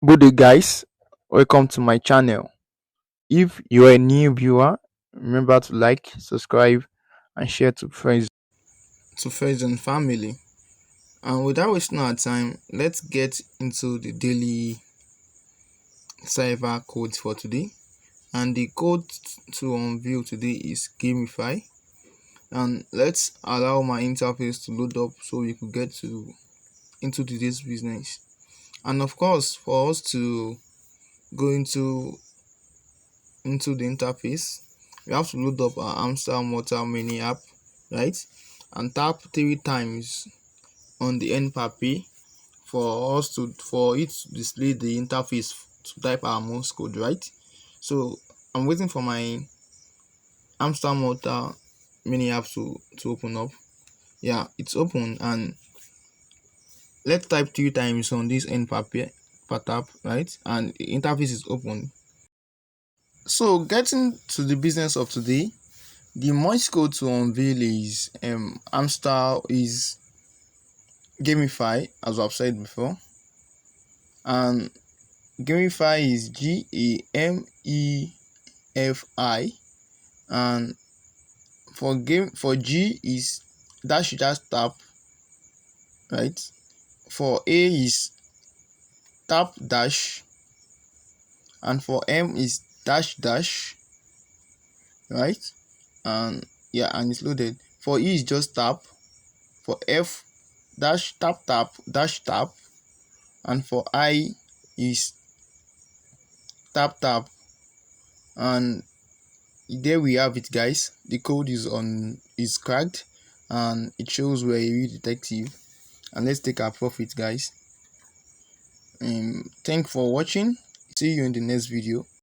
Good day, guys. Welcome to my channel. If you're a new viewer, remember to like, subscribe, and share to friends and family. And without wasting our time, let's get into the daily Cipher code for today. And the code to unveil today is GAMEFI. And let's allow my interface to load up so we could get into today's business. And of course, for us to go into the interface, we have to load up our Hamster Kombat mini app, right? And tap 3 times on the NPAP for it to display the interface to type our Morse code, right? So I'm waiting for my Hamster Kombat mini app to open up. Yeah, it's open, and let's type 3 times on this NPAP tap, right? And the interface is open. So getting to the business of today, the Morse code to unveil is Hamster is GAMEFI, as I've said before, and GAMEFI is GAMEFI, and for G is dash tap, right? For A is tap dash, and for M is dash, right? And yeah, and it's loaded. For E is just tap. For F, dash dash tap, and for I is tap. And there we have it, guys. The code is cracked, and it shows we're a real detective. And let's take our profit, guys. Thanks for watching. See you in the next video.